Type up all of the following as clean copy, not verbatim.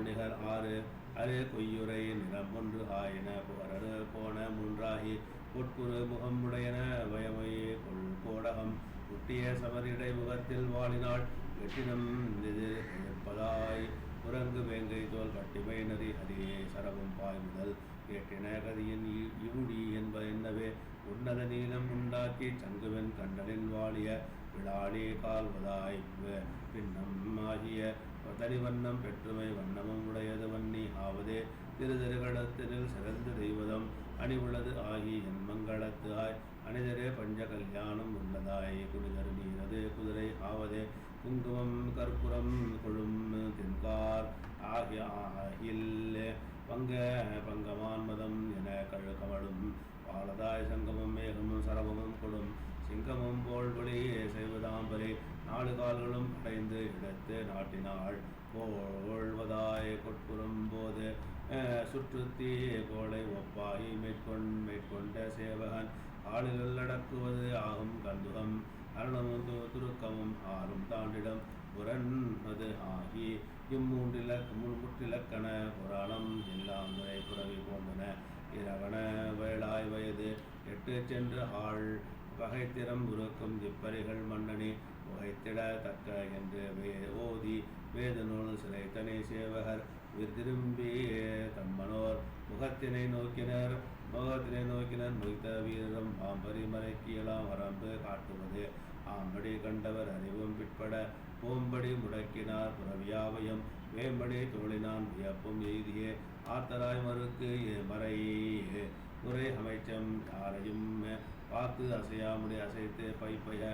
மாநிகர் ஆறு அரு கொய்யுரை நிறம் ஒன்று ஆயின புகரரு போன மூன்றாகி பொற்குறு முகம் உடையன வயமையே கொள் கோடகம் முட்டிய சமரிடை முகத்தில் வாழினாள் வெட்டினம் எதிர்ப்பதாய் குரங்கு வேங்கை தோல் கட்டிமை நதி ஹரியே சரவும் பாய் முதல் கேட்டின கதியின் இவுடி என்னவே உன்னத நீளம் உண்டாக்கி சங்குவன் கண்டலில் வாழிய விழாளி கால்வதாய் பின்னம் ஆகிய தனிவண்ணம் பெற்றுமை வண்ணமும் உடையது வன்னி ஆவதே திருதருகளத்தினில் சிறந்த தெய்வதம் அணிவுள்ளது ஆகி என் மங்களத்து ஆய் அணிதரே பஞ்ச கல்யாணம் உள்ளதாய் குடிதரு நீரது குதிரை ஆவதே குங்குமம் கற்புரம் கொழும் தென்கார் ஆகிய பங்கமான் மதம் என கழுகமழும் பாலதாய் சங்கமும் மேகமும் சரவமும் கொடும் சிங்கமும் போல் ஒளியே செய்வதாம்பரே நாலு கால்களும் அடைந்து இடத்து நாட்டினாள் போழ்வதாய் கொட்புறம் போது சுற்றுத்தீ கோளை ஒப்பாகி மேற்கொண்ட சேவகன் ஆளுகள் அடக்குவது ஆகும் கந்துகம் அருணமும் துருக்கமும் ஆறும் தாண்டிடம் புறன்மது ஆகி முற்றிலக்கண புராணம் எல்லாம் முறை புறவி போன்றன இரவண வேளாய் வயது எட்டு சென்று ஆள் பகைத்திறம் உருக்கும் இப்பறிகள் மன்னனி புகைத்திட தக்க என்று ஓதி வேத நூல் சிலை தனி சேவகர் திரும்பி தம்மனோர் முகத்தினை நோக்கினர் முகித்த வீரம் ஆம்பரி மறைக்கியலாம் வரம்பு காட்டுவது ஆம்படி கண்டவர் அறிவும் பிற்பட போம்படி முடக்கினார் புறவியாவையும் வேம்படி தோழினான் வியப்பும் எய்தியே ஆத்தராய் மறுக்கு மறை உரை அமைச்சம் யாரையும் பார்த்து அசையாமுடி அசைத்து பைப்பைய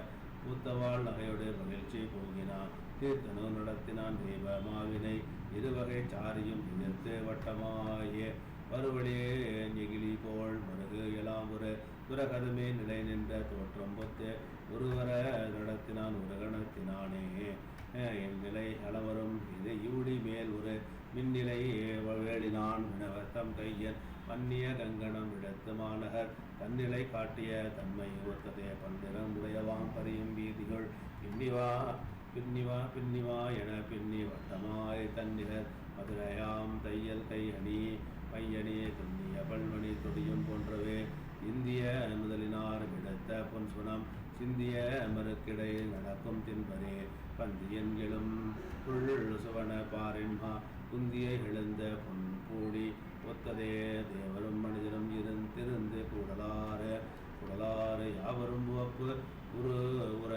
பூத்தவாள் நகையோடு மகிழ்ச்சி போகினான் தீர்த்தனு நடத்தினான் தெய்வ மாவினை இருவகை சாரியும் எதிர்த்து வட்டமாயே மறுவழியே நெகிழி போல் மருகு எலாம் ஒரு துரகதுமே நிலை நின்ற தோற்றம் பொத்து ஒருவர நடத்தினான் ஒரு கணத்தினானே என் நிலை அளவரும் இது இவுடி மேல் ஒரு மின்னிலை வேளினான் வினவத்தம் கையன் மன்னிய கங்கணம் இடத்து மாநகர் தன்னிலை காட்டிய தன்மை ஒத்ததே பன்னிறம் உடையவாம் பரியும் வீதிகள் பின்னிவா என பின்னி வட்டமாய் தன்னிகர் மதுரையாம் தையல் கை அணி மையணி துண்ணிய பல்மணி தொடியும் போன்றவே இந்திய முதலினார் விடுத்த பொன்சுனம் சிந்திய மறுக்கிடை நடக்கும் தின்பரே பந்தியன் எழும் புள் சுவன பாரின்மா குந்திய எழுந்த பொன் பூடி ஒத்ததே தேவரும் மனிதரும் இருந்திருந்து குடலாறு யாவரும் உவப்பு உற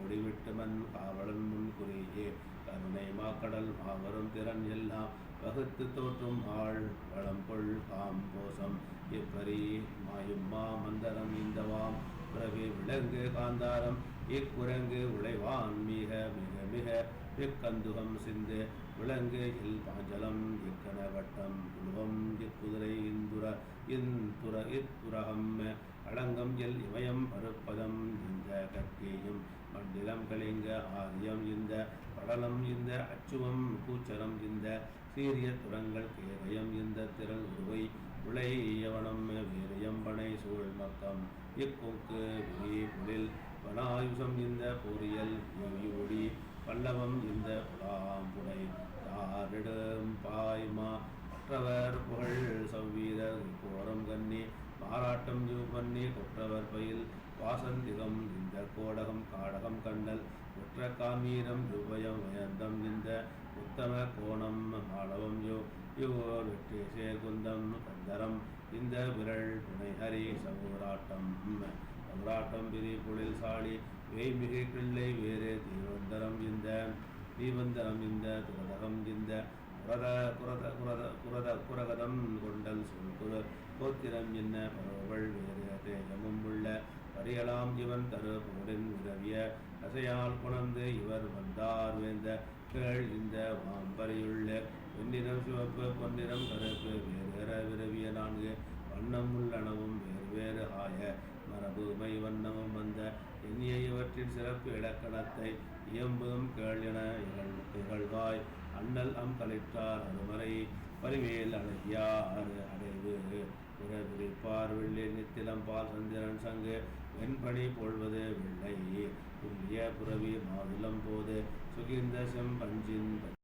முடிவிட்டு மண் காவலன் முன் குறியே கருணை மாக்கடல் மாவரும் திறன் எல்லாம் வகுத்து தோற்றும் ஆள் வளம்பொள் காம்போசம் இப்பரி மாயும் மந்தரம் இந்தவாம் பிறவி விலங்கு காந்தாரம் இக்குரங்கு உழைவான் மிக மிக மிக இக்கந்துகம் சிந்து விலங்கு இல் பாஞ்சலம் இக்கண வட்டம் உருவம் இக்குதிரை இத்துரகம் அடங்கம் எல் இமயம் பருப்பதம் இந்த கட்டியும் மண்டிலம் கலிங்க ஆரியம் இந்த படலம் இந்த அச்சுவம் கூச்சரம் இந்த சீரிய துரங்கள் கேதயம் இந்த திரள் உருவை உளையவனம் வீரியம் பனை சூழ் மக்கம் இக்கொக்கு விரி புலில் வனாயுசம் இந்த பொறியல் ஒளி பல்லவம் இந்த புலாம்புடை தாரிடும் பாய்மா மற்றவர் புகழ் சவ்வீரர் கோரம் கண்ணி மாறாட்டம் பண்ணி கொற்றவர் பயில் வாசந்திகம் இந்த கோடகம் காடகம் கண்டல் குற்ற காமீரம் யுவயம் வயந்தம் இந்த உத்தம கோணம் மாளவம் யுவோர் வெற்றி சேர்குந்தம் கந்தரம் இந்த விரல் துணைஹரி சவுராட்டம் பிரி புலில் சாடி வேய்மிகை கிள்ளை வேறு தீவந்தரம் இந்த துரதகம் இந்த குரகதம் கொண்டல் சொல் கோத்திரம் என்ன பரவல் வேறு தேஜமும் உள்ள பரியலாம் இவன் தரு போடின் உதவிய அசையால் குணர்ந்து இவர் வந்தார் வேந்த கேள் இந்த வாம்பரியுள்ள வெண்ணிறம் சிவப்பு பொன்னிறம் கருப்பு வேறு விரவிய நான்கு வண்ணம் உள்ளனவும் வேறு ஆய மரபுமை வண்ணமும் வந்த எண்ணிய இவற்றின் சிறப்பு இலக்கணத்தை இயம்பும் கேள் என இகழ்வாய் அண்ணல் கலிற்றார் அருமறை பரிவேல் அழகியார் அடைவு புறவிரிப்பார் வெள்ளி நித்திலம் பால் சந்திரன் சங்கு வெண்பணி போழ்வது வெள்ளை புள்ளிய புறவி மாதுளம் போது சுகிர்ந்த செம்பஞ்சின்